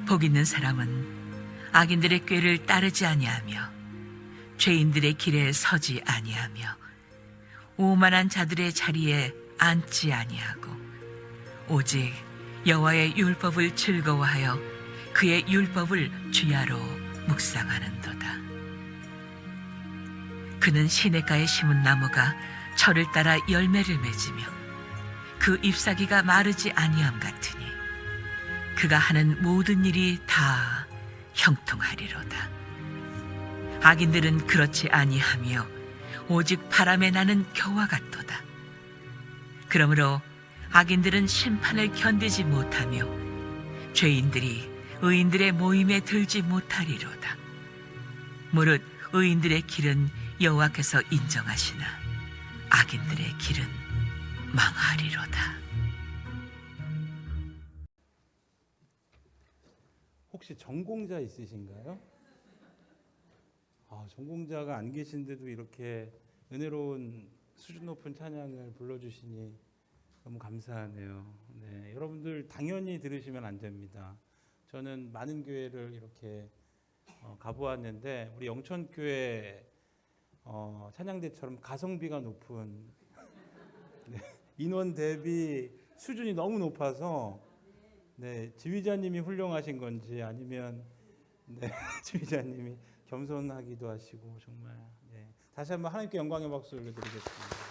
복 있는 사람은 악인들의 꾀를 따르지 아니하며 죄인들의 길에 서지 아니하며 오만한 자들의 자리에 앉지 아니하고 오직 여호와의 율법을 즐거워하여 그의 율법을 주야로 묵상하는도다. 그는 시냇가에 심은 나무가 철을 따라 열매를 맺으며 그 잎사귀가 마르지 아니함 같으니 그가 하는 모든 일이 다 형통하리로다. 악인들은 그렇지 아니하며 오직 바람에 나는 겨와 같도다. 그러므로 악인들은 심판을 견디지 못하며 죄인들이 의인들의 모임에 들지 못하리로다. 무릇 의인들의 길은 여호와께서 인정하시나 악인들의 길은 망하리로다. 혹시 전공자 있으신가요? 전공자가 안 계신데도 이렇게 은혜로운 수준 높은 찬양을 불러주시니 너무 감사하네요. 네, 여러분들 당연히 들으시면 안 됩니다. 저는 많은 교회를 이렇게 가보았는데 우리 영천교회 찬양대처럼 가성비가 높은 네, 인원 대비 수준이 너무 높아서 네, 지휘자님이 훌륭하신 건지 아니면 네, 지휘자님이 겸손하기도 하시고 정말 네, 다시 한번 하나님께 영광의 박수 올려드리겠습니다.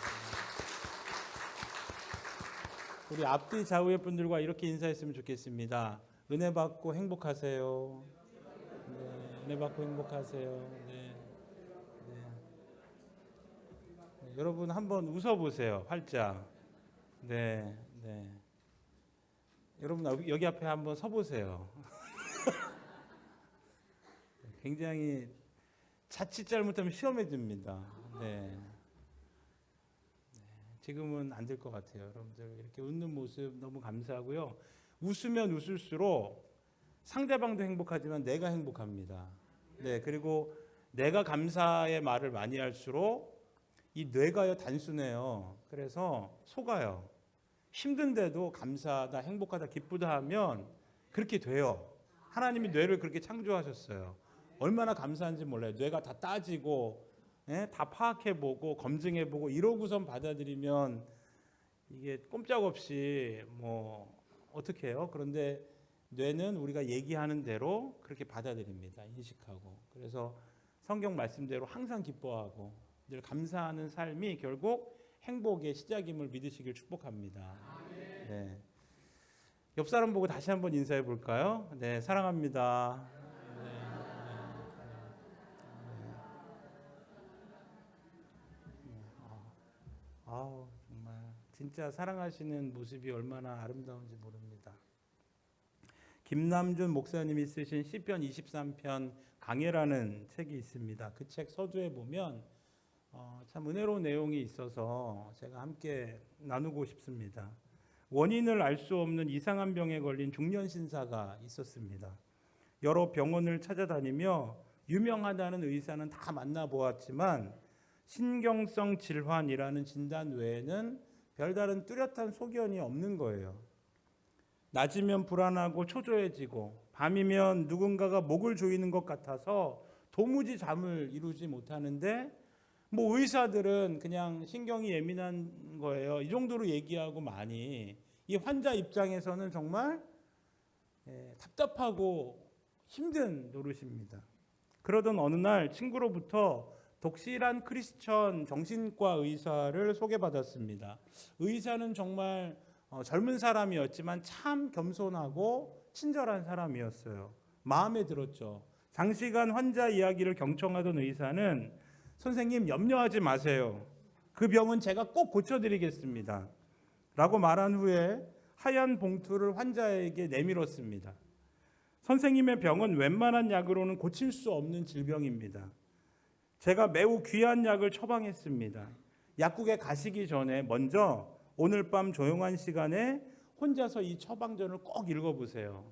우리 앞뒤 좌우의 분들과 이렇게 인사했으면 좋겠습니다. 은혜 받고 행복하세요. 네, 은혜 받고 행복하세요. 네, 네. 네, 여러분 한번 웃어보세요. 활짝. 네, 네. 여러분 여기 앞에 한번 서보세요. 굉장히 자칫 잘못하면 시험에 듭니다. 네. 지금은 안 될 것 같아요. 여러분들 이렇게 웃는 모습 너무 감사하고요. 웃으면 웃을수록 상대방도 행복하지만 내가 행복합니다. 네, 그리고 내가 감사의 말을 많이 할수록 이 뇌가요 단순해요. 그래서 속아요. 힘든데도 감사하다, 행복하다, 기쁘다 하면 그렇게 돼요. 하나님이 뇌를 그렇게 창조하셨어요. 얼마나 감사한지 몰라요. 뇌가 다 따지고 다 파악해보고 검증해보고 이러고선 받아들이면 이게 꼼짝없이 뭐 어떻게 해요? 그런데 뇌는 우리가 얘기하는 대로 그렇게 받아들입니다. 인식하고. 그래서 성경 말씀대로 항상 기뻐하고 늘 감사하는 삶이 결국 행복의 시작임을 믿으시길 축복합니다. 네. 옆 사람 보고 다시 한번 인사해 볼까요? 네, 사랑합니다. 정말 진짜 사랑하시는 모습이 얼마나 아름다운지 모릅니다. 김남준 목사님이 쓰신 시편 23편 강해라는 책이 있습니다. 그 책 서두에 보면 참 은혜로운 내용이 있어서 제가 함께 나누고 싶습니다. 원인을 알 수 없는 이상한 병에 걸린 중년 신사가 있었습니다. 여러 병원을 찾아다니며 유명하다는 의사는 다 만나보았지만 신경성 질환이라는 진단 외에는 별다른 뚜렷한 소견이 없는 거예요. 낮이면 불안하고 초조해지고 밤이면 누군가가 목을 조이는 것 같아서 도무지 잠을 이루지 못하는데 뭐 의사들은 그냥 신경이 예민한 거예요. 이 정도로 얘기하고 많이 이 환자 입장에서는 정말 답답하고 힘든 노릇입니다. 그러던 어느 날 친구로부터 독실한 크리스천 정신과 의사를 소개받았습니다. 의사는 정말 젊은 사람이었지만 참 겸손하고 친절한 사람이었어요. 마음에 들었죠. 장시간 환자 이야기를 경청하던 의사는 선생님 염려하지 마세요. 그 병은 제가 꼭 고쳐드리겠습니다. 라고 말한 후에 하얀 봉투를 환자에게 내밀었습니다. 선생님의 병은 웬만한 약으로는 고칠 수 없는 질병입니다. 제가 매우 귀한 약을 처방했습니다. 약국에 가시기 전에 먼저 오늘 밤 조용한 시간에 혼자서 이 처방전을 꼭 읽어보세요.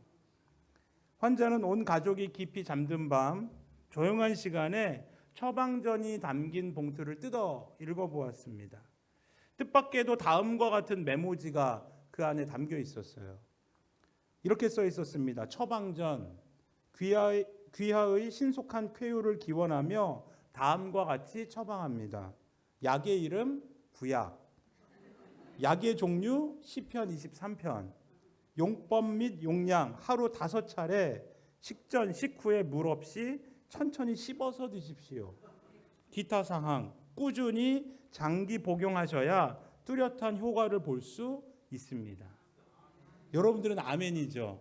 환자는 온 가족이 깊이 잠든 밤 조용한 시간에 처방전이 담긴 봉투를 뜯어 읽어보았습니다. 뜻밖에도 다음과 같은 메모지가 그 안에 담겨 있었어요. 이렇게 써 있었습니다. 처방전 귀하의 신속한 쾌유를 기원하며 다음과 같이 처방합니다. 약의 이름 구약, 약의 종류 시편 23편, 용법 및 용량 하루 5차례 식전 식후에 물 없이 천천히 씹어서 드십시오. 기타 사항 꾸준히 장기 복용하셔야 뚜렷한 효과를 볼 수 있습니다. 여러분들은 아멘이죠.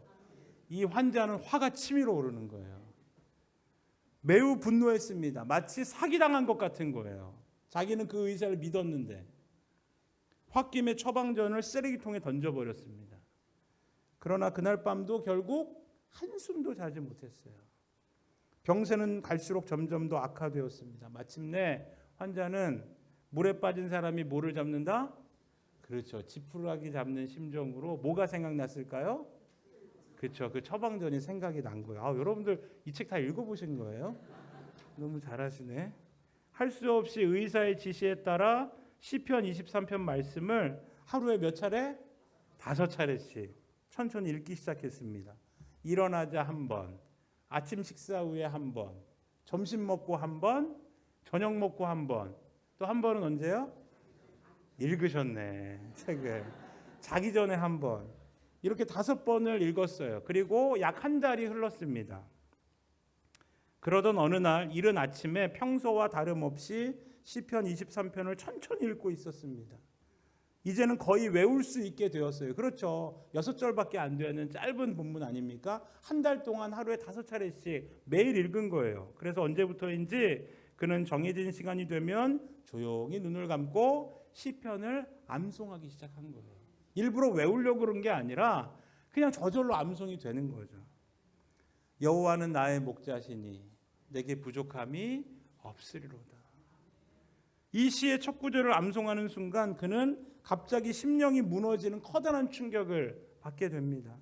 이 환자는 화가 치밀어 오르는 거예요. 매우 분노했습니다. 마치 사기당한 것 같은 거예요. 자기는 그 의사를 믿었는데 홧김에 처방전을 쓰레기통에 던져버렸습니다. 그러나 그날 밤도 결국 한숨도 자지 못했어요. 병세는 갈수록 점점 더 악화되었습니다. 마침내 환자는 물에 빠진 사람이 뭐를 잡는다? 그렇죠. 지푸라기 잡는 심정으로 뭐가 생각났을까요? 그렇죠. 그 처방전이 생각이 난 거예요. 여러분들 이 책 다 읽어보신 거예요? 너무 잘하시네. 할 수 없이 의사의 지시에 따라 시편 23편 말씀을 하루에 몇 차례? 5차례씩 천천히 읽기 시작했습니다. 일어나자 한 번, 아침 식사 후에 한 번, 점심 먹고 한 번, 저녁 먹고 한 번, 또 한 번은 언제요? 읽으셨네, 책을. 자기 전에 한 번. 이렇게 5번을 읽었어요. 그리고 약 한 달이 흘렀습니다. 그러던 어느 날 이른 아침에 평소와 다름없이 시편 23편을 천천히 읽고 있었습니다. 이제는 거의 외울 수 있게 되었어요. 그렇죠. 6절밖에 안 되는 짧은 본문 아닙니까? 한 달 동안 하루에 5차례씩 매일 읽은 거예요. 그래서 언제부터인지 그는 정해진 시간이 되면 조용히 눈을 감고 시편을 암송하기 시작한 거예요. 일부러 외우려고 그런 게 아니라 그냥 저절로 암송이 되는 거죠. 여호와는 나의 목자시니 내게 부족함이 없으리로다. 이 시의 첫 구절을 암송하는 순간 그는 갑자기 심령이 무너지는 커다란 충격을 받게 됩니다.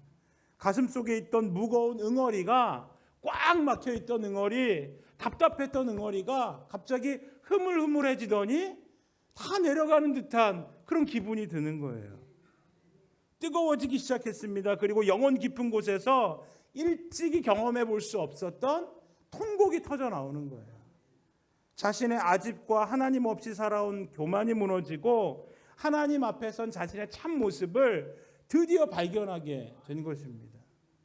가슴 속에 있던 무거운 응어리가, 꽉 막혀 있던 응어리, 답답했던 응어리가 갑자기 흐물흐물해지더니 다 내려가는 듯한 그런 기분이 드는 거예요. 뜨거워지기 시작했습니다. 그리고 영혼 깊은 곳에서 일찍이 경험해 볼 수 없었던 통곡이 터져 나오는 거예요. 자신의 아집과 하나님 없이 살아온 교만이 무너지고 하나님 앞에 선 자신의 참 모습을 드디어 발견하게 된 것입니다.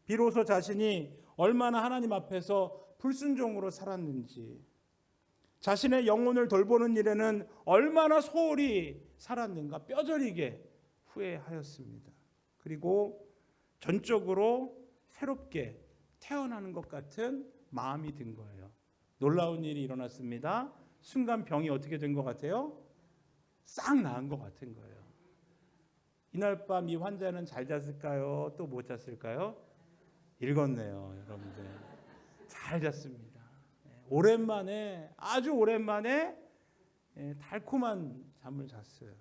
비로소 자신이 얼마나 하나님 앞에서 불순종으로 살았는지, 자신의 영혼을 돌보는 일에는 얼마나 소홀히 살았는가 뼈저리게 후회하였습니다. 그리고 전적으로 새롭게 태어나는 것 같은 마음이 든 거예요. 놀라운 일이 일어났습니다. 순간 병이 어떻게 된 것 같아요? 싹 나은 것 같은 거예요. 이날 밤 이 환자는 잘 잤을까요? 또 못 잤을까요? 읽었네요, 여러분들. 잘 잤습니다. 오랜만에, 아주 오랜만에 달콤한 잠을 잤어요.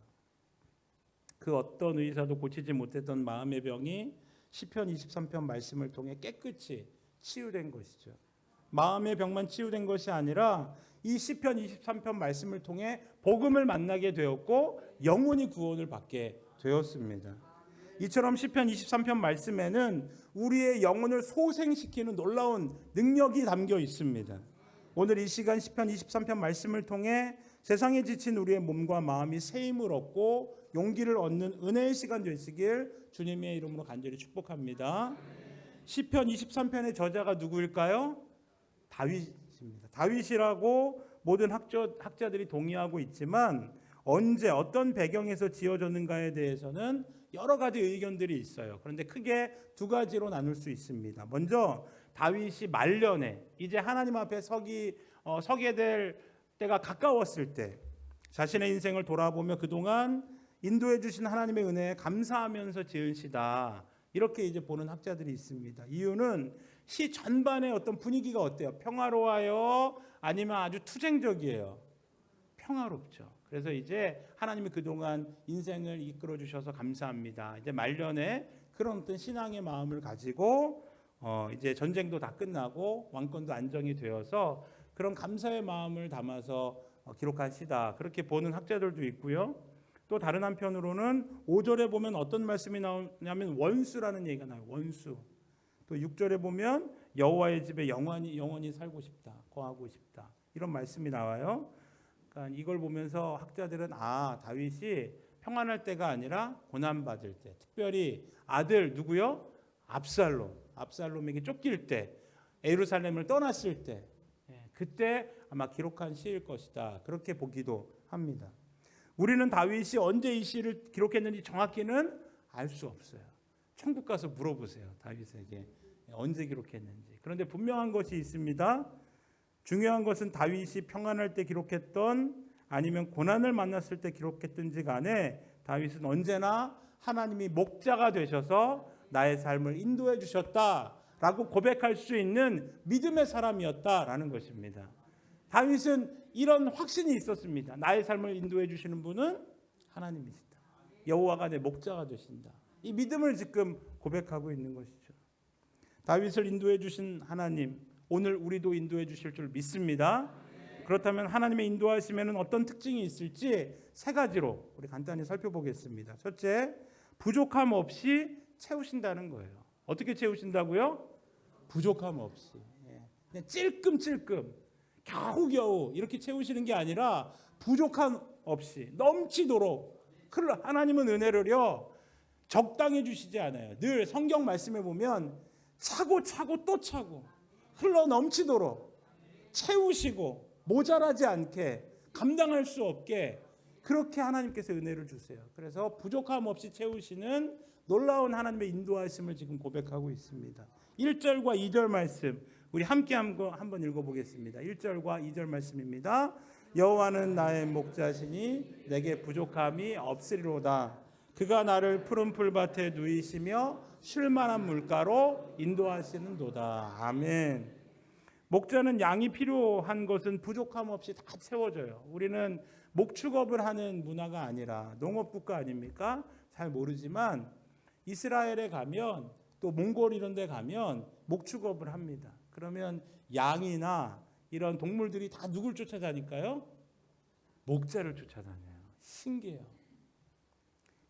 그 어떤 의사도 고치지 못했던 마음의 병이 시편 23편 말씀을 통해 깨끗이 치유된 것이죠. 마음의 병만 치유된 것이 아니라 이 시편 23편 말씀을 통해 복음을 만나게 되었고 영혼이 구원을 받게 되었습니다. 이처럼 시편 23편 말씀에는 우리의 영혼을 소생시키는 놀라운 능력이 담겨 있습니다. 오늘 이 시간 시편 23편 말씀을 통해 세상에 지친 우리의 몸과 마음이 새 힘을 얻고 용기를 얻는 은혜의 시간 되시길 주님의 이름으로 간절히 축복합니다. 시편 23편의 저자가 누구일까요? 다윗입니다. 다윗이라고 모든 학자들이 동의하고 있지만 언제 어떤 배경에서 지어졌는가에 대해서는 여러 가지 의견들이 있어요. 그런데 크게 2가지로 나눌 수 있습니다. 먼저 다윗이 말년에 이제 하나님 앞에 서게 될 때가 가까웠을 때 자신의 인생을 돌아보며 그동안 인도해 주신 하나님의 은혜에 감사하면서 지은 시다. 이렇게 이제 보는 학자들이 있습니다. 이유는 시 전반의 어떤 분위기가 어때요? 평화로워요? 아니면 아주 투쟁적이에요? 평화롭죠. 그래서 이제 하나님이 그동안 인생을 이끌어 주셔서 감사합니다. 이제 말년에 그런 어떤 신앙의 마음을 가지고 이제 전쟁도 다 끝나고 왕권도 안정이 되어서 그런 감사의 마음을 담아서 기록한 시다. 그렇게 보는 학자들도 있고요. 또 다른 한편으로는 5절에 보면 어떤 말씀이 나오냐면 원수라는 얘기가 나와요. 원수. 또 6절에 보면 여호와의 집에 영원히 살고 싶다. 거하고 싶다. 이런 말씀이 나와요. 그러니까 이걸 보면서 학자들은 다윗이 평안할 때가 아니라 고난받을 때, 특별히 아들 누구요? 압살롬에게 쫓길 때, 예루살렘을 떠났을 때, 그때 아마 기록한 시일 것이다. 그렇게 보기도 합니다. 우리는 다윗이 언제 이 시를 기록했는지 정확히는 알 수 없어요. 천국 가서 물어보세요. 다윗에게 언제 기록했는지. 그런데 분명한 것이 있습니다. 중요한 것은 다윗이 평안할 때 기록했던 아니면 고난을 만났을 때 기록했든지 간에 다윗은 언제나 하나님이 목자가 되셔서 나의 삶을 인도해 주셨다라고 고백할 수 있는 믿음의 사람이었다라는 것입니다. 다윗은 이런 확신이 있었습니다. 나의 삶을 인도해 주시는 분은 하나님이시다. 여호와가 내 목자가 되신다. 이 믿음을 지금 고백하고 있는 것이죠. 다윗을 인도해 주신 하나님, 오늘 우리도 인도해 주실 줄 믿습니다. 그렇다면 하나님의 인도하심에는 어떤 특징이 있을지 세 가지로 우리 간단히 살펴보겠습니다. 첫째, 부족함 없이 채우신다는 거예요. 어떻게 채우신다고요? 부족함 없이. 그냥 찔끔찔끔 겨우겨우 이렇게 채우시는 게 아니라 부족함 없이 넘치도록. 하나님은 은혜를요 적당히 주시지 않아요. 늘 성경 말씀에 보면 차고 또 차고 흘러 넘치도록 채우시고 모자라지 않게 감당할 수 없게 그렇게 하나님께서 은혜를 주세요. 그래서 부족함 없이 채우시는 놀라운 하나님의 인도하심을 지금 고백하고 있습니다. 1절과 2절 말씀 우리 함께 한번 읽어보겠습니다. 1절과 2절 말씀입니다. 여호와는 나의 목자시니 내게 부족함이 없으리로다. 그가 나를 푸른 풀밭에 누이시며 쉴만한 물가로 인도하시는도다. 아멘. 목자는 양이 필요한 것은 부족함 없이 다 채워져요. 우리는 목축업을 하는 문화가 아니라 농업국가 아닙니까? 잘 모르지만 이스라엘에 가면 또 몽골 이런 데 가면 목축업을 합니다. 그러면 양이나 이런 동물들이 다 누굴 쫓아다닐까요? 목자를 쫓아다녀요. 신기해요.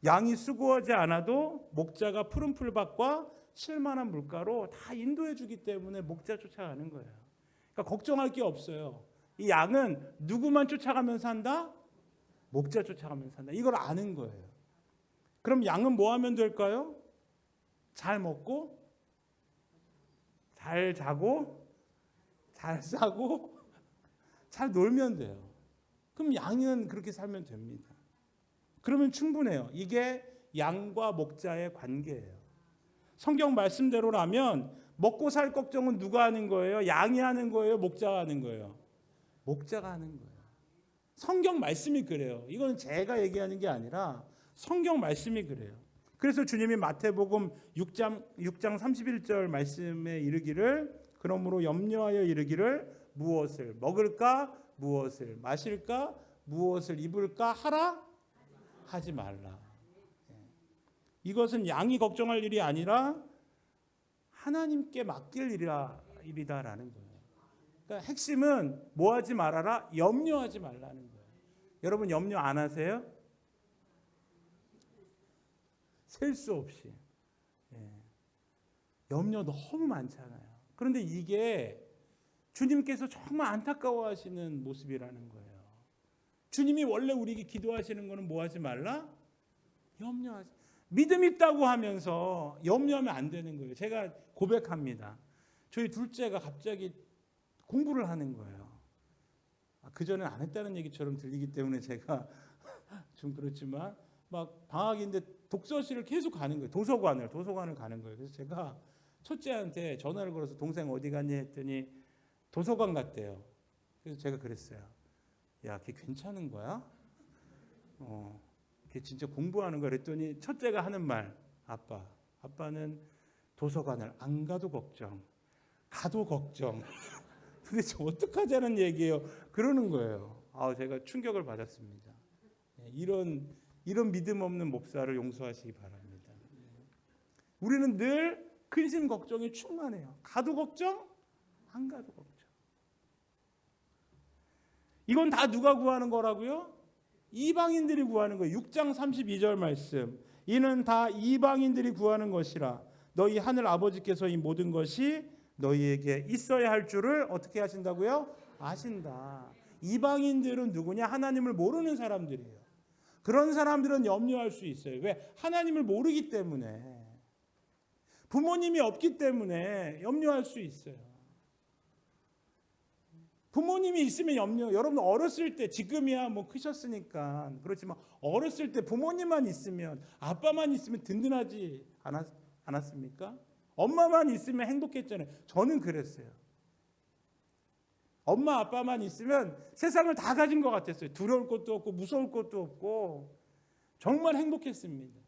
양이 수고하지 않아도 목자가 푸른 풀밭과 쉴만한 물가로 다 인도해 주기 때문에 목자 쫓아가는 거예요. 그러니까 걱정할 게 없어요. 이 양은 누구만 쫓아가면서 산다? 목자 쫓아가면서 산다. 이걸 아는 거예요. 그럼 양은 뭐 하면 될까요? 잘 먹고 잘 자고 잘 싸고 잘 놀면 돼요. 그럼 양은 그렇게 살면 됩니다. 그러면 충분해요. 이게 양과 목자의 관계예요. 성경 말씀대로라면 먹고 살 걱정은 누가 하는 거예요? 양이 하는 거예요? 목자가 하는 거예요? 목자가 하는 거예요. 성경 말씀이 그래요. 이건 제가 얘기하는 게 아니라 성경 말씀이 그래요. 그래서 주님이 마태복음 6장 31절 말씀에 이르기를 그러므로 염려하여 이르기를 무엇을 먹을까? 무엇을 마실까? 무엇을 입을까? 하라? 하지 말라. 이것은 양이 걱정할 일이 아니라 하나님께 맡길 일이다라는 거예요. 그러니까 핵심은 뭐 하지 말아라? 염려하지 말라는 거예요. 여러분 염려 안 하세요? 셀 수 없이. 염려 너무 많잖아요. 그런데 이게 주님께서 정말 안타까워하시는 모습이라는 거예요. 주님이 원래 우리에게 기도하시는 거는 뭐 하지 말라? 염려하지. 믿음 있다고 하면서 염려하면 안 되는 거예요. 제가 고백합니다. 저희 둘째가 갑자기 공부를 하는 거예요. 그전엔 안 했다는 얘기처럼 들리기 때문에 제가 좀 그렇지만 막 방학인데 독서실을 계속 가는 거예요. 도서관을 가는 거예요. 그래서 제가 첫째한테 전화를 걸어서 동생 어디 갔니 했더니 도서관 갔대요. 그래서 제가 그랬어요. 야, 걔 괜찮은 거야? 걔 진짜 공부하는 거야? 그랬더니 첫째가 하는 말, 아빠는 도서관을 안 가도 걱정, 가도 걱정. 도대체 어떡하자는 얘기예요? 그러는 거예요. 제가 충격을 받았습니다. 이런 믿음 없는 목사를 용서하시기 바랍니다. 우리는 늘 근심 걱정이 충만해요. 가도 걱정, 안 가도 걱정. 이건 다 누가 구하는 거라고요? 이방인들이 구하는 거예요. 6장 32절 말씀. 이는 다 이방인들이 구하는 것이라. 너희 하늘 아버지께서 이 모든 것이 너희에게 있어야 할 줄을 어떻게 하신다고요? 아신다. 이방인들은 누구냐? 하나님을 모르는 사람들이에요. 그런 사람들은 염려할 수 있어요. 왜? 하나님을 모르기 때문에. 부모님이 없기 때문에 염려할 수 있어요. 부모님이 있으면 염려. 여러분 어렸을 때, 지금이야 뭐 크셨으니까 그렇지만 어렸을 때 부모님만 있으면, 아빠만 있으면 든든하지 않았습니까? 엄마만 있으면 행복했잖아요. 저는 그랬어요. 엄마 아빠만 있으면 세상을 다 가진 것 같았어요. 두려울 것도 없고 무서울 것도 없고 정말 행복했습니다.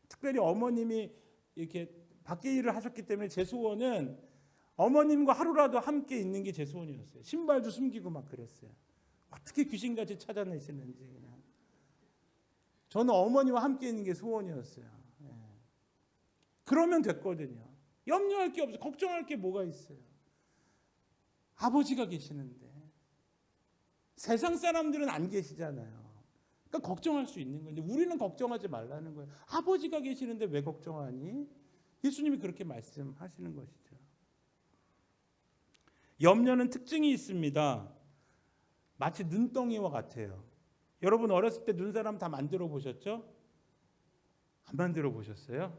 특별히 어머님이 이렇게 밖에 일을 하셨기 때문에 제 소원은 어머님과 하루라도 함께 있는 게 제 소원이었어요. 신발도 숨기고 막 그랬어요. 어떻게 귀신같이 찾아내시는지 그냥. 저는 어머니와 함께 있는 게 소원이었어요. 그러면 됐거든요. 염려할 게 없어요. 걱정할 게 뭐가 있어요. 아버지가 계시는데. 세상 사람들은 안 계시잖아요. 그러니까 걱정할 수 있는 건데 우리는 걱정하지 말라는 거예요. 아버지가 계시는데 왜 걱정하니? 예수님이 그렇게 말씀하시는 것이죠. 염려는 특징이 있습니다. 마치 눈덩이와 같아요. 여러분 어렸을 때 눈사람 다 만들어 보셨죠? 안 만들어 보셨어요?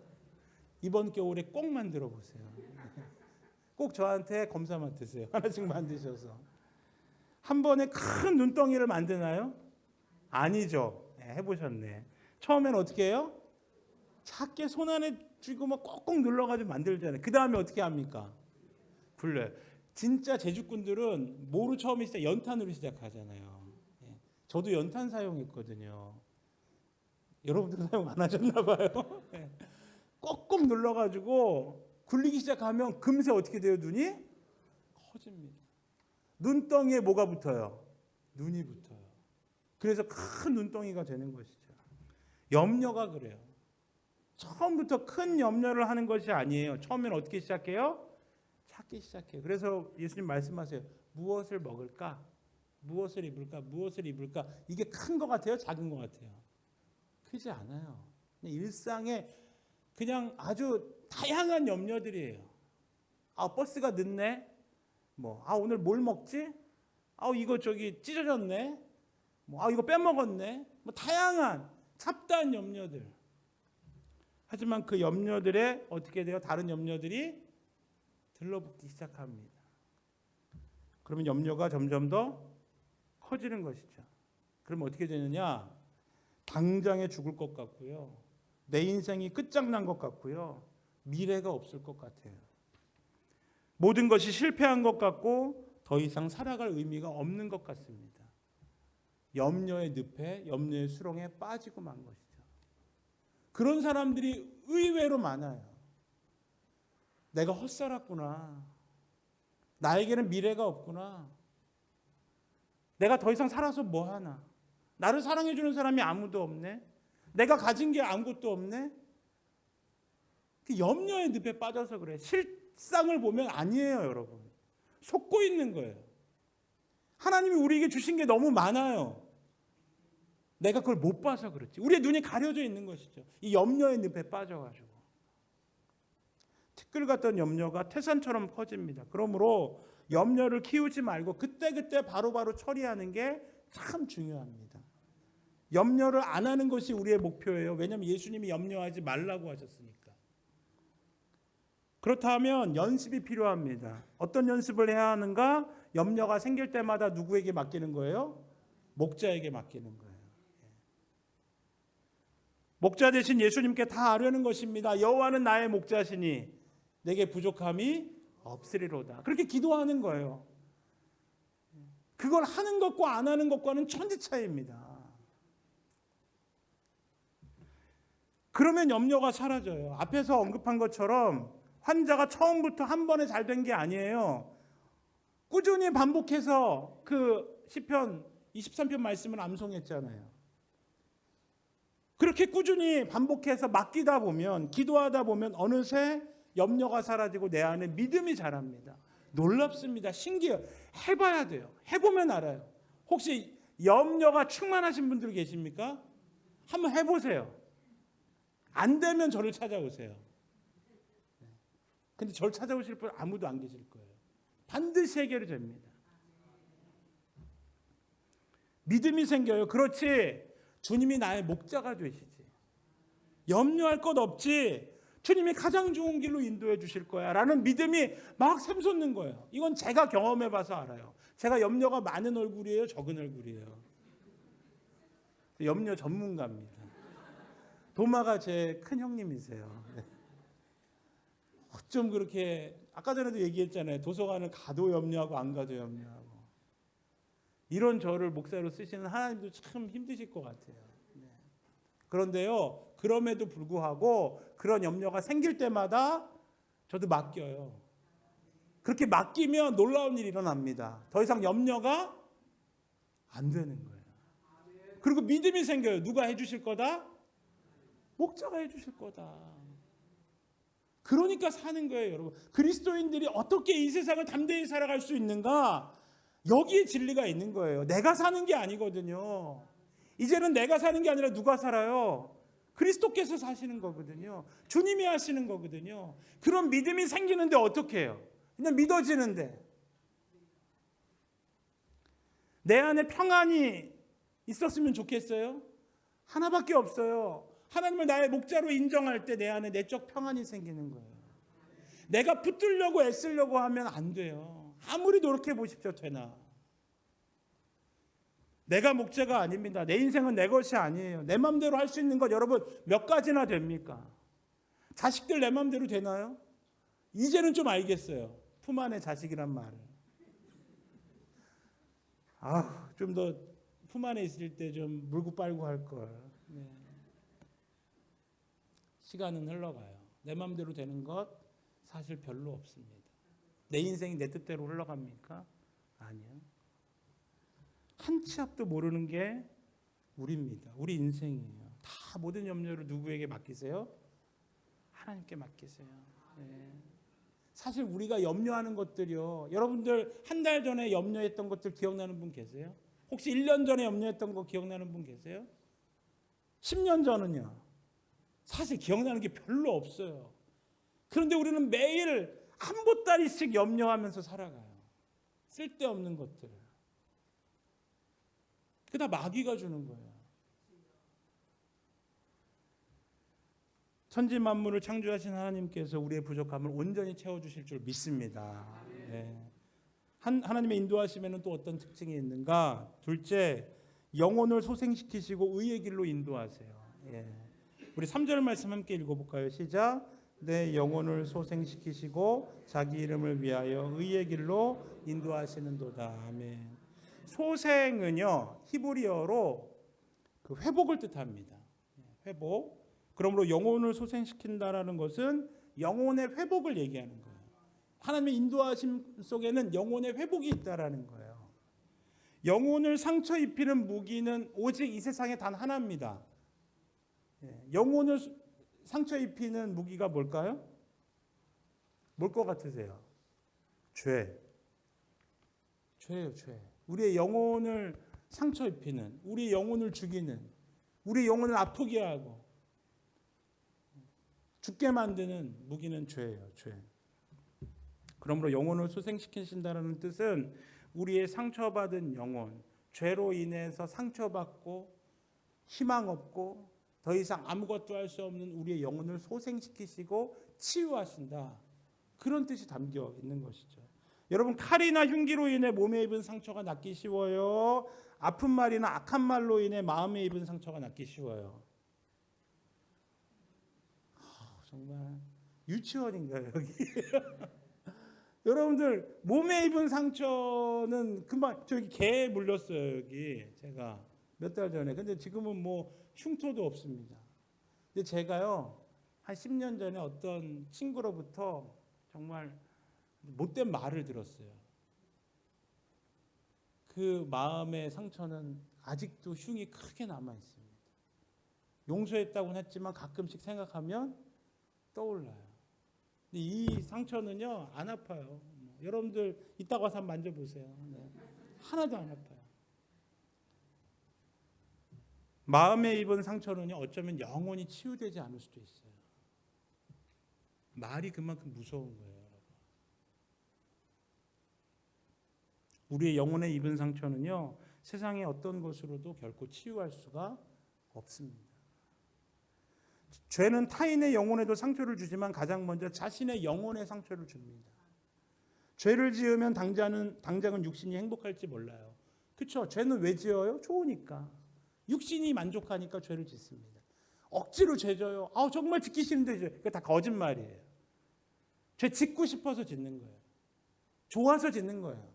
이번 겨울에 꼭 만들어 보세요. 꼭 저한테 검사 맡으세요. 하나씩 만드셔서. 한 번에 큰 눈덩이를 만드나요? 아니죠. 해보셨네. 처음엔 어떻게 해요? 작게 손 안에 쥐고 막 꼭꼭 눌러가지고 만들잖아요. 그 다음에 어떻게 합니까? 굴려요. 진짜 제주꾼들은 뭐로 처음에 시작? 연탄으로 시작하잖아요. 저도 연탄 사용했거든요. 여러분들 사용 안 하셨나 봐요. 꼭꼭 눌러가지고 굴리기 시작하면 금세 어떻게 돼요? 눈이 커집니다. 눈덩이에 뭐가 붙어요? 눈이 붙어요. 그래서 큰 눈덩이가 되는 것이죠. 염려가 그래요. 처음부터 큰 염려를 하는 것이 아니에요. 처음에는 어떻게 시작해요? 찾기 시작해요. 그래서 예수님 말씀하세요. 무엇을 먹을까? 무엇을 입을까? 무엇을 입을까? 이게 큰 것 같아요? 작은 것 같아요? 크지 않아요. 그냥 일상에 그냥 아주 다양한 염려들이에요. 아, 버스가 늦네. 오늘 뭘 먹지? 이거 찢어졌네. 이거 빼먹었네. 다양한 잡다한 염려들. 하지만 그 염려들에 어떻게 돼요? 다른 염려들이 들러붙기 시작합니다. 그러면 염려가 점점 더 커지는 것이죠. 그러면 어떻게 되느냐? 당장에 죽을 것 같고요. 내 인생이 끝장난 것 같고요. 미래가 없을 것 같아요. 모든 것이 실패한 것 같고 더 이상 살아갈 의미가 없는 것 같습니다. 염려의 늪에, 염려의 수렁에 빠지고 만 것이죠. 그런 사람들이 의외로 많아요. 내가 헛살았구나. 나에게는 미래가 없구나. 내가 더 이상 살아서 뭐 하나. 나를 사랑해 주는 사람이 아무도 없네. 내가 가진 게 아무것도 없네. 그 염려의 늪에 빠져서 그래. 실상을 보면 아니에요, 여러분. 속고 있는 거예요. 하나님이 우리에게 주신 게 너무 많아요. 내가 그걸 못 봐서 그렇지. 우리의 눈이 가려져 있는 것이죠. 이 염려의 늪에 빠져가지고. 티끌 같던 염려가 태산처럼 퍼집니다. 그러므로 염려를 키우지 말고 그때그때 바로바로 처리하는 게 참 중요합니다. 염려를 안 하는 것이 우리의 목표예요. 왜냐하면 예수님이 염려하지 말라고 하셨으니까. 그렇다면 연습이 필요합니다. 어떤 연습을 해야 하는가? 염려가 생길 때마다 누구에게 맡기는 거예요? 목자에게 맡기는 거예요. 목자 대신 예수님께 다 아뢰는 것입니다. 여호와는 나의 목자시니 내게 부족함이 없으리로다. 그렇게 기도하는 거예요. 그걸 하는 것과 안 하는 것과는 천지 차이입니다. 그러면 염려가 사라져요. 앞에서 언급한 것처럼 환자가 처음부터 한 번에 잘 된 게 아니에요. 꾸준히 반복해서 그 시편 23편 말씀을 암송했잖아요. 그렇게 꾸준히 반복해서 맡기다 보면, 기도하다 보면 어느새 염려가 사라지고 내 안에 믿음이 자랍니다. 놀랍습니다. 신기해요. 해봐야 돼요. 해보면 알아요. 혹시 염려가 충만하신 분들 계십니까? 한번 해보세요. 안 되면 저를 찾아오세요. 근데 저를 찾아오실 분 아무도 안 계실 거예요. 반드시 해결이 됩니다. 믿음이 생겨요. 그렇지. 주님이 나의 목자가 되시지. 염려할 것 없지. 주님이 가장 좋은 길로 인도해 주실 거야 라는 믿음이 막 샘솟는 거예요. 이건 제가 경험해 봐서 알아요. 제가 염려가 많은 얼굴이에요, 적은 얼굴이에요? 염려 전문가입니다. 도마가 제 큰 형님이세요. 네. 어쩜 그렇게, 아까 전에도 얘기했잖아요. 도서관을 가도 염려하고 안 가도 염려하고. 이런 저를 목사로 쓰시는 하나님도 참 힘드실 것 같아요. 네. 그런데요, 그럼에도 불구하고 그런 염려가 생길 때마다 저도 맡겨요. 그렇게 맡기면 놀라운 일이 일어납니다. 더 이상 염려가 안 되는 거예요. 그리고 믿음이 생겨요. 누가 해주실 거다? 목자가 해주실 거다. 그러니까 사는 거예요, 여러분. 그리스도인들이 어떻게 이 세상을 담대히 살아갈 수 있는가? 여기에 진리가 있는 거예요. 내가 사는 게 아니거든요. 이제는 내가 사는 게 아니라 누가 살아요? 그리스도께서 사시는 거거든요. 주님이 하시는 거거든요. 그런 믿음이 생기는데 어떻게 해요? 그냥 믿어지는데. 내 안에 평안이 있었으면 좋겠어요? 하나밖에 없어요. 하나님을 나의 목자로 인정할 때 내 안에 내적 평안이 생기는 거예요. 내가 붙들려고 애쓰려고 하면 안 돼요. 아무리 노력해 보십시오. 되나? 내가 목자가 아닙니다. 내 인생은 내 것이 아니에요. 내 마음대로 할 수 있는 것 여러분 몇 가지나 됩니까? 자식들 내 마음대로 되나요? 이제는 좀 알겠어요. 품 안의 자식이란 말을. 좀 더 품 안에 있을 때 좀 물고 빨고 할 걸. 네. 시간은 흘러가요. 내 마음대로 되는 것 사실 별로 없습니다. 내 인생이 내 뜻대로 흘러갑니까? 아니요. 한 치 앞도 모르는 게 우리입니다. 우리 인생이에요. 다 모든 염려를 누구에게 맡기세요? 하나님께 맡기세요. 네. 사실 우리가 염려하는 것들이요. 여러분들 한 달 전에 염려했던 것들 기억나는 분 계세요? 혹시 1년 전에 염려했던 거 기억나는 분 계세요? 10년 전은요? 사실 기억나는 게 별로 없어요. 그런데 우리는 매일 한 보따리씩 염려하면서 살아가요. 쓸데없는 것들을. 그게 다 마귀가 주는 거예요. 천지 만물을 창조하신 하나님께서 우리의 부족함을 온전히 채워주실 줄 믿습니다. 네. 하나님의 인도하심에는 또 어떤 특징이 있는가? 둘째, 영혼을 소생시키시고 의의 길로 인도하세요. 예. 우리 3절 말씀 함께 읽어볼까요? 시작. 내 영혼을 소생시키시고 자기 이름을 위하여 의의 길로 인도하시는도다. 아멘. 소생은요 히브리어로 그 회복을 뜻합니다. 회복. 그러므로 영혼을 소생시킨다라는 것은 영혼의 회복을 얘기하는 거예요. 하나님의 인도하심 속에는 영혼의 회복이 있다라는 거예요. 영혼을 상처 입히는 무기는 오직 이 세상에 단 하나입니다. 영혼을 상처 입히는 무기가 뭘까요? 뭘 것 같으세요? 죄. 죄예요, 죄. 우리의 영혼을 상처 입히는, 우리의 영혼을 죽이는, 우리의 영혼을 아프게 하고 죽게 만드는 무기는 죄예요, 죄. 그러므로 영혼을 소생시키신다는 뜻은 우리의 상처받은 영혼, 죄로 인해서 상처받고 희망 없고 더 이상 아무것도 할 수 없는 우리의 영혼을 소생시키시고 치유하신다. 그런 뜻이 담겨 있는 것이죠. 여러분, 칼이나 흉기로 인해 몸에 입은 상처가 낫기 쉬워요? 아픈 말이나 악한 말로 인해 마음에 입은 상처가 낫기 쉬워요? 정말 유치원인가요, 여기? 여러분들 몸에 입은 상처는 금방 저기 개 물렸어요, 여기 제가 몇 달 전에. 근데 지금은 뭐 흉터도 없습니다. 근데 제가요 한 10년 전에 어떤 친구로부터 정말 못된 말을 들었어요. 그 마음의 상처는 아직도 흉이 크게 남아 있습니다. 용서했다고는 했지만 가끔씩 생각하면 떠올라요. 근데 이 상처는요 안 아파요. 여러분들 이따가 와서 한번 만져보세요. 네. 하나도 안 아파요. 마음에 입은 상처는요, 어쩌면 영원히 치유되지 않을 수도 있어요. 말이 그만큼 무서운 거예요. 우리의 영혼에 입은 상처는요, 세상의 어떤 것으로도 결코 치유할 수가 없습니다. 죄는 타인의 영혼에도 상처를 주지만 가장 먼저 자신의 영혼에 상처를 줍니다. 죄를 지으면 당장은 육신이 행복할지 몰라요. 그렇죠? 죄는 왜 지어요? 좋으니까. 육신이 만족하니까 죄를 짓습니다. 억지로 죄 져요. 정말 짓기 싫은데 죄. 그게 다 거짓말이에요. 죄 짓고 싶어서 짓는 거예요. 좋아서 짓는 거예요.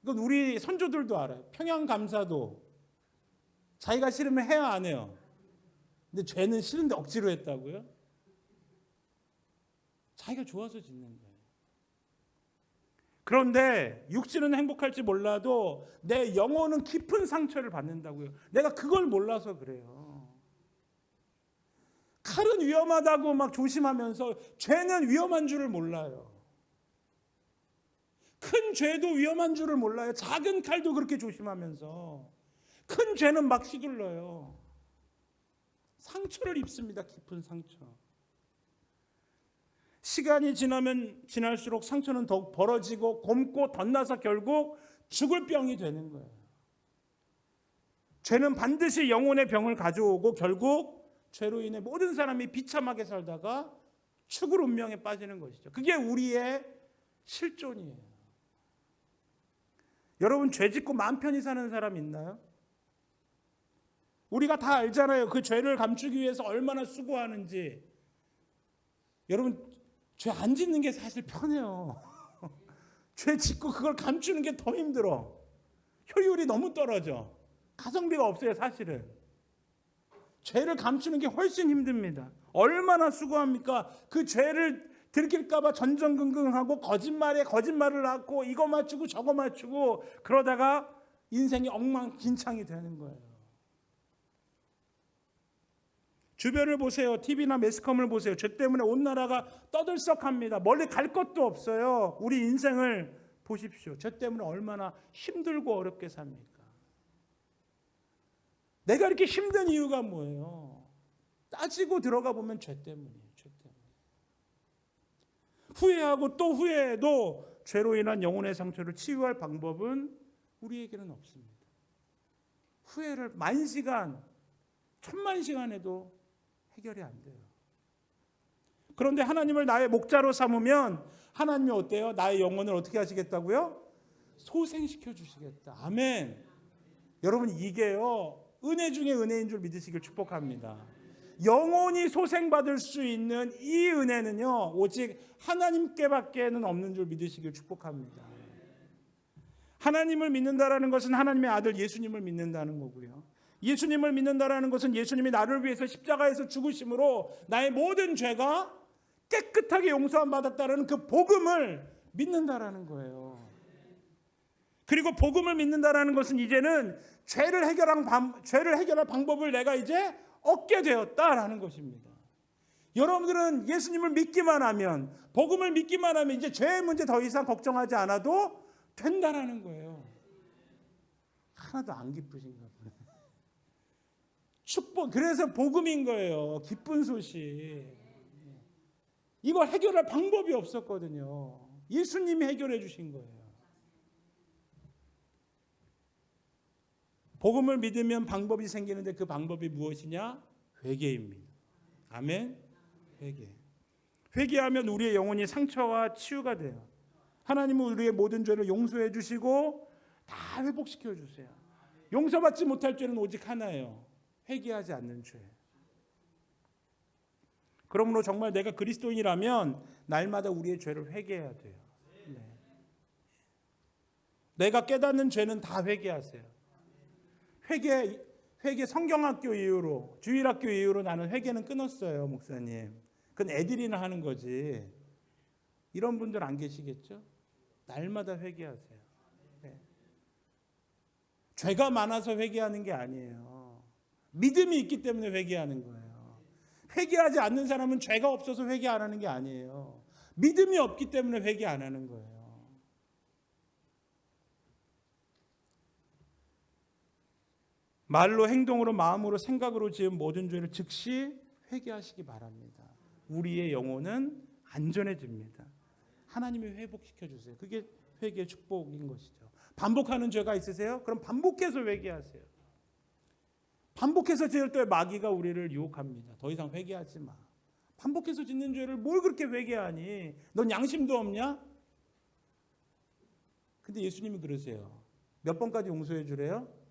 이건 우리 선조들도 알아요. 평양감사도 자기가 싫으면 해야 안 해요. 근데 죄는 싫은데 억지로 했다고요? 자기가 좋아서 짓는 거예요. 그런데 육신은 행복할지 몰라도 내 영혼은 깊은 상처를 받는다고요. 내가 그걸 몰라서 그래요. 칼은 위험하다고 막 조심하면서 죄는 위험한 줄을 몰라요. 큰 죄도 위험한 줄을 몰라요. 작은 칼도 그렇게 조심하면서 큰 죄는 막 휘둘러요. 상처를 입습니다. 깊은 상처. 시간이 지나면 지날수록 상처는 더욱 벌어지고 곪고 덧나서 결국 죽을 병이 되는 거예요. 죄는 반드시 영혼의 병을 가져오고 결국 죄로 인해 모든 사람이 비참하게 살다가 죽을 운명에 빠지는 것이죠. 그게 우리의 실존이에요. 여러분, 죄 짓고 마음 편히 사는 사람 있나요? 우리가 다 알잖아요. 그 죄를 감추기 위해서 얼마나 수고하는지. 여러분, 죄 안 짓는 게 사실 편해요. 죄 짓고 그걸 감추는 게 더 힘들어. 효율이 너무 떨어져. 가성비가 없어요, 사실은. 죄를 감추는 게 훨씬 힘듭니다. 얼마나 수고합니까? 그 죄를 들킬까 봐 전전긍긍하고 거짓말에 거짓말을 낳고 이거 맞추고 저거 맞추고 그러다가 인생이 엉망진창이 되는 거예요. 주변을 보세요. TV나 매스컴을 보세요. 죄 때문에 온 나라가 떠들썩합니다. 멀리 갈 것도 없어요. 우리 인생을 보십시오. 죄 때문에 얼마나 힘들고 어렵게 삽니까? 내가 이렇게 힘든 이유가 뭐예요? 따지고 들어가 보면 죄 때문이에요. 죄 때문에. 후회하고 또 후회해도 죄로 인한 영혼의 상처를 치유할 방법은 우리에게는 없습니다. 후회를 10,000시간, 10,000,000시간 해도 해결이 안 돼요. 그런데 하나님을 나의 목자로 삼으면 하나님이 어때요? 나의 영혼을 어떻게 하시겠다고요? 소생시켜 주시겠다. 아멘. 여러분, 이게요, 은혜 중에 은혜인 줄 믿으시길 축복합니다. 영혼이 소생받을 수 있는 이 은혜는요, 오직 하나님께밖에는 없는 줄 믿으시길 축복합니다. 하나님을 믿는다라는 것은 하나님의 아들 예수님을 믿는다는 거고요. 예수님을 믿는다라는 것은 예수님이 나를 위해서 십자가에서 죽으심으로 나의 모든 죄가 깨끗하게 용서함 받았다라는 그 복음을 믿는다라는 거예요. 그리고 복음을 믿는다라는 것은 이제는 죄를 해결할 방법을 내가 이제 얻게 되었다라는 것입니다. 여러분들은 예수님을 믿기만 하면, 복음을 믿기만 하면 이제 죄의 문제 더 이상 걱정하지 않아도 된다라는 거예요. 하나도 안 기쁘신가 보네. 축복, 그래서 복음인 거예요. 기쁜 소식. 이걸 해결할 방법이 없었거든요. 예수님이 해결해 주신 거예요. 복음을 믿으면 방법이 생기는데 그 방법이 무엇이냐? 회개입니다. 아멘. 회개. 회개하면 우리의 영혼이 상처와 치유가 돼요. 하나님은 우리의 모든 죄를 용서해 주시고 다 회복시켜 주세요. 용서받지 못할 죄는 오직 하나예요. 회개하지 않는 죄. 그러므로 정말 내가 그리스도인이라면 날마다 우리의 죄를 회개해야 돼요. 네. 내가 깨닫는 죄는 다 회개하세요. 회개 성경학교 이후로, 주일학교 이후로 나는 회개는 끊었어요, 목사님. 그건 애들이나 하는 거지. 이런 분들 안 계시겠죠? 날마다 회개하세요. 네. 죄가 많아서 회개하는 게 아니에요. 믿음이 있기 때문에 회개하는 거예요. 회개하지 않는 사람은 죄가 없어서 회개 안 하는 게 아니에요. 믿음이 없기 때문에 회개 안 하는 거예요. 말로 행동으로 마음으로 생각으로 지은 모든 죄를 즉시 회개하시기 바랍니다. 우리의 영혼은 안전해집니다. 하나님이 회복시켜 주세요. 그게 회개의 축복인 것이죠. 반복하는 죄가 있으세요? 그럼 반복해서 회개하세요. 반복해서 지을 때 마귀가 우리를 유혹합니다. 더 이상 회개하지 마. 반복해서 짓는 죄를 뭘 그렇게 회개하니? 넌 양심도 없냐? 근데 예수님이 그러세요. 몇 번까지 용서해 주래요?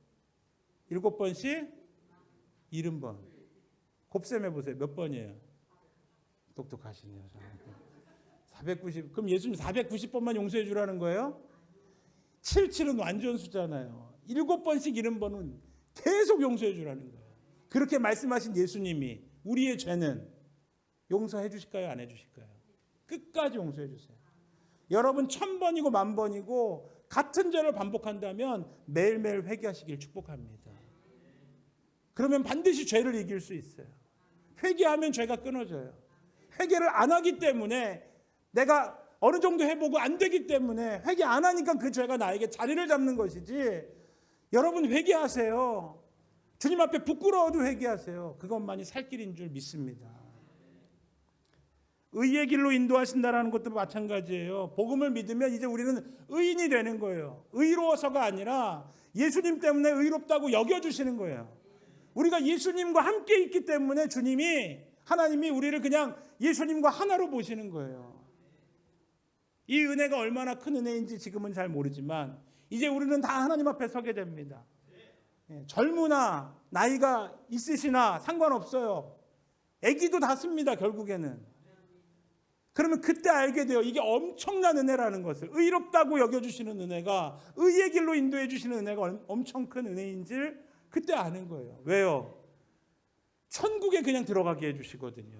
7번씩 70번. 곱셈해 보세요. 몇 번이에요? 똑똑하시네요. 490. 그럼 예수님 490번만 용서해 주라는 거예요? 77은 완전 수잖아요. 7번씩 70번은 계속 용서해 주라는 거예요. 그렇게 말씀하신 예수님이 우리의 죄는 용서해 주실까요? 안 해 주실까요? 끝까지 용서해 주세요. 여러분 1000번이고 10,000번이고 같은 죄를 반복한다면 매일매일 회개하시길 축복합니다. 그러면 반드시 죄를 이길 수 있어요. 회개하면 죄가 끊어져요. 회개를 안 하기 때문에 내가 어느 정도 해보고 안 되기 때문에 회개 안 하니까 그 죄가 나에게 자리를 잡는 것이지. 여러분 회개하세요. 주님 앞에 부끄러워도 회개하세요. 그것만이 살 길인 줄 믿습니다. 의의 길로 인도하신다는 것도 마찬가지예요. 복음을 믿으면 이제 우리는 의인이 되는 거예요. 의로워서가 아니라 예수님 때문에 의롭다고 여겨주시는 거예요. 우리가 예수님과 함께 있기 때문에 하나님이 우리를 그냥 예수님과 하나로 보시는 거예요. 이 은혜가 얼마나 큰 은혜인지 지금은 잘 모르지만 이제 우리는 다 하나님 앞에 서게 됩니다. 젊으나 나이가 있으시나 상관없어요. 아기도 다 씁니다. 결국에는. 그러면 그때 알게 돼요. 이게 엄청난 은혜라는 것을. 의롭다고 여겨주시는 은혜가, 의의 길로 인도해 주시는 은혜가 엄청 큰 은혜인 줄 그때 아는 거예요. 왜요? 천국에 그냥 들어가게 해주시거든요.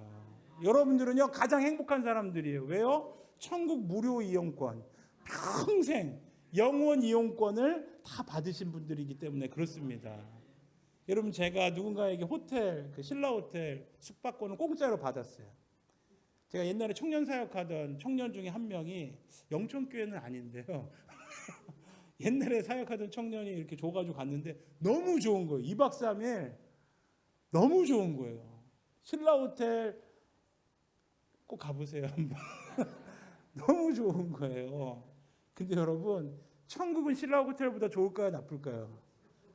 여러분들은요 가장 행복한 사람들이에요. 왜요? 천국 무료 이용권, 평생 영원 이용권을 다 받으신 분들이기 때문에 그렇습니다. 여러분 제가 누군가에게 호텔, 신라 호텔 숙박권을 공짜로 받았어요. 제가 옛날에 청년 사역하던 청년 중에 한 명이, 영천교회는 아닌데요. 옛날에 사역하던 청년이 이렇게 줘가지고 갔는데 너무 좋은 거예요. 2박 3일 너무 좋은 거예요. 신라 호텔 꼭 가보세요. 너무 좋은 거예요. 근데 여러분 천국은 신라 호텔보다 좋을까요? 나쁠까요?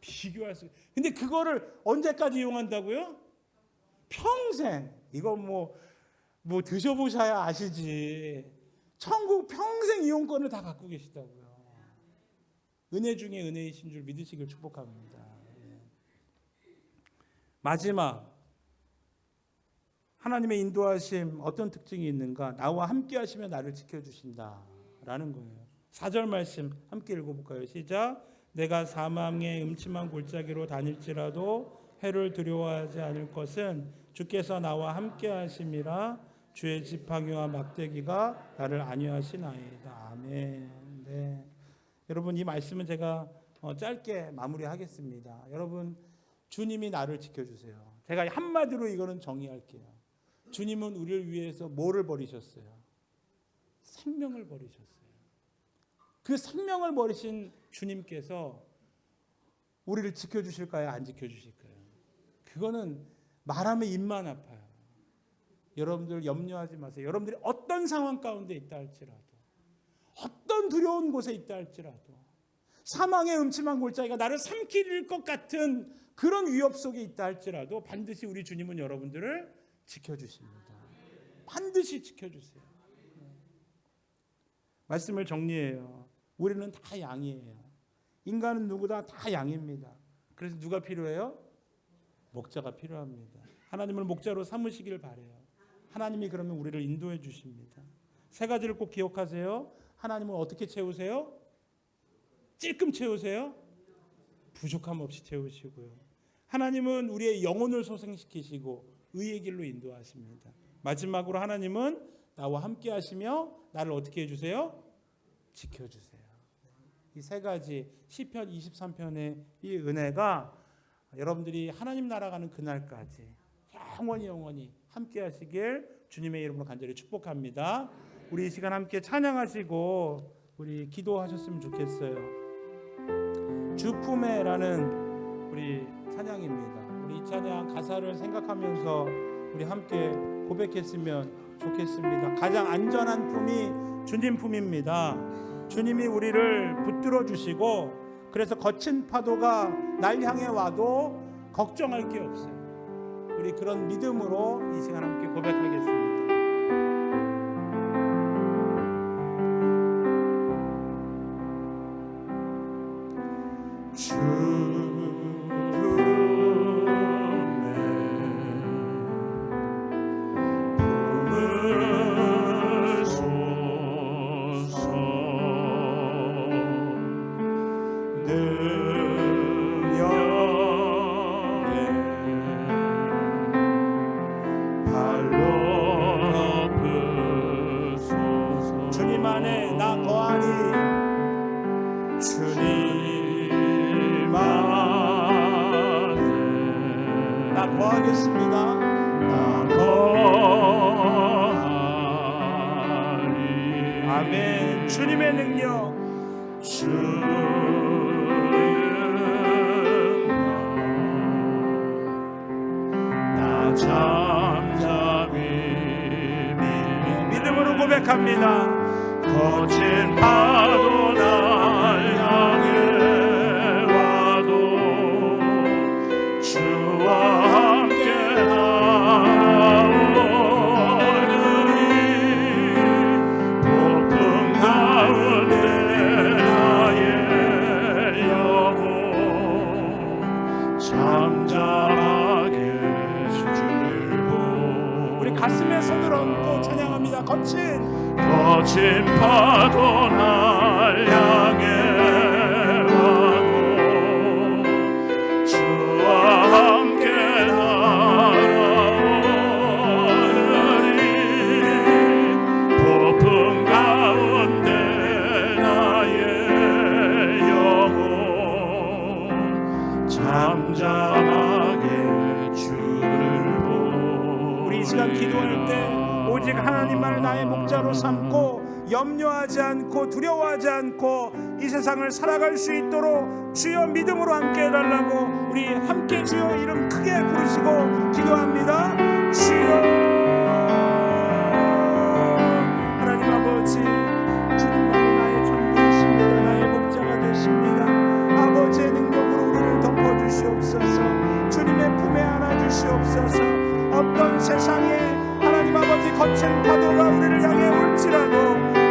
비교할 수. 근데 그거를 언제까지 이용한다고요? 평생. 이거 뭐 드셔보셔야 아시지. 천국 평생 이용권을 다 갖고 계시다고요. 은혜 중에 은혜이신 줄 믿으시길 축복합니다. 마지막, 하나님의 인도하심 어떤 특징이 있는가? 나와 함께 하시면 나를 지켜주신다라는 거예요. 4절 말씀 함께 읽어볼까요? 시작. 내가 사망의 음침한 골짜기로 다닐지라도 해를 두려워하지 않을 것은 주께서 나와 함께 하심이라. 주의 지팡이와 막대기가 나를 안위하시나이다. 아멘. 네. 여러분 이 말씀은 제가 짧게 마무리하겠습니다. 여러분 주님이 나를 지켜주세요. 제가 한마디로 이거는 정의할게요. 주님은 우리를 위해서 뭐를 버리셨어요? 생명을 버리셨어요. 그 생명을 버리신 주님께서 우리를 지켜주실까요? 안 지켜주실까요? 그거는 말하면 입만 아파요. 여러분들 염려하지 마세요. 여러분들이 어떤 상황 가운데 있다 할지라도, 어떤 두려운 곳에 있다 할지라도, 사망의 음침한 골짜기가 나를 삼킬 것 같은 그런 위협 속에 있다 할지라도 반드시 우리 주님은 여러분들을 지켜주십니다. 반드시 지켜주세요. 말씀을 정리해요. 우리는 다 양이에요. 인간은 누구나 다 양입니다. 그래서 누가 필요해요? 목자가 필요합니다. 하나님을 목자로 삼으시길 바라요. 하나님이 그러면 우리를 인도해 주십니다. 세 가지를 꼭 기억하세요. 하나님은 어떻게 채우세요? 찔끔 채우세요? 부족함 없이 채우시고요. 하나님은 우리의 영혼을 소생시키시고 의의 길로 인도하십니다. 마지막으로 하나님은 나와 함께 하시며 나를 어떻게 해주세요? 지켜주세요. 이 세 가지 시편 23편의 이 은혜가 여러분들이 하나님 나라 가는 그날까지 영원히 함께 하시길 주님의 이름으로 간절히 축복합니다. 우리 이 시간 함께 찬양하시고 우리 기도하셨으면 좋겠어요. 주품에라는 우리 찬양입니다. 우리 이 찬양 가사를 생각하면서 우리 함께 고백했으면 좋겠습니다. 가장 안전한 품이 주님 품입니다. 주님이 우리를 붙들어 주시고, 그래서 거친 파도가 날 향해 와도 걱정할 게 없어요. 우리 그런 믿음으로 이 시간 함께 고백하겠습니다. 주님 안에 나 거하니, 주님 안에 나 거하겠습니다. 나 거하니. 아멘. 주님의 능력, 나 잠잠히 믿음으로 고백합니다. 거친 파도 날 향해 와도 주와 함께 나오느니, 폭풍 가운데 나의 영혼 잠잠하게 주를 보. 우리 가슴에 손을 얹고 찬양합니다. 거친 파도 날 향해 와도 주와 함께 날아오느니, 폭풍 가운데 나의 영혼 잠잠하게 주를 보. 우리 이 시간 기도할 때 오직 하나님만을 나의 목자로 삼고 염려하지 않고 두려워하지 않고 이 세상을 살아갈 수 있도록 주여 믿음으로 함께 해달라고 우리 함께 주여 이름 크게 부르시고 기도합니다. 주여 하나님 아버지, 주님만이 나의 전부이십니다. 나의 목자가 되십니다. 아버지의 능력으로 우리를 덮어주시옵소서. 주님의 품에 안아주시옵소서. 어떤 세상에 하나님 아버지 거친 파도가 우리를 향해 올지라도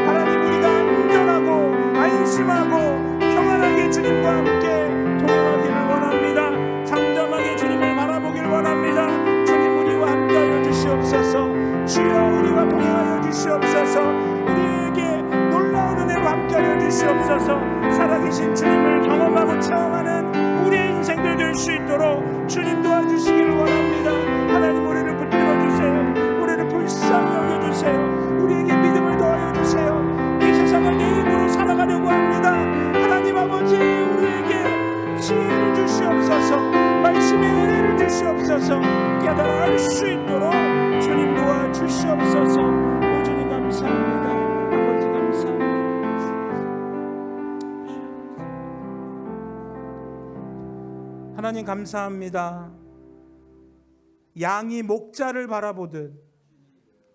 하나님 우리가 안전하고 안심하고 평안하게 주님과 함께 동행하기를 원합니다. 잠잠하게 주님을 바라보길 원합니다. 주님 우리와 함께하여 주시옵소서. 주여 우리와 동행하여 주시옵소서. 우리에게 놀라운 은혜로 함께하여 주시옵소서. 살아계신 주님을 경험하고 체험하는 우리의 인생들 될 수 있도록 주님 도와주시기를 원합니다. 하나님 우리를 붙들어 주세요. 불쌍히 여겨주세요. 우리에게 믿음을 더하여 주세요. 이 세상을 내 힘으로 살아가려고 합니다. 하나님 아버지 우리에게 지혜를 주시옵소서. 말씀의 은혜를 주시옵소서. 깨달아 알 수 있도록 주님 도와주시옵소서. 오 주님 감사합니다. 아버지 감사합니다. 하나님 감사합니다. 양이 목자를 바라보듯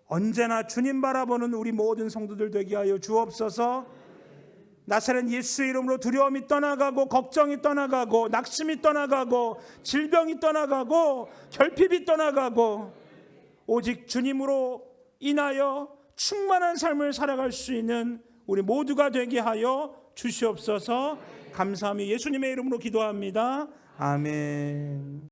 언제나 주님 바라보는 우리 모든 성도들 되게 하여 주옵소서. 나사렛 예수 이름으로 두려움이 떠나가고 걱정이 떠나가고 낙심이 떠나가고 질병이 떠나가고 결핍이 떠나가고 오직 주님으로 인하여 충만한 삶을 살아갈 수 있는 우리 모두가 되게 하여 주시옵소서. 감사하며 예수님의 이름으로 기도합니다. 아멘.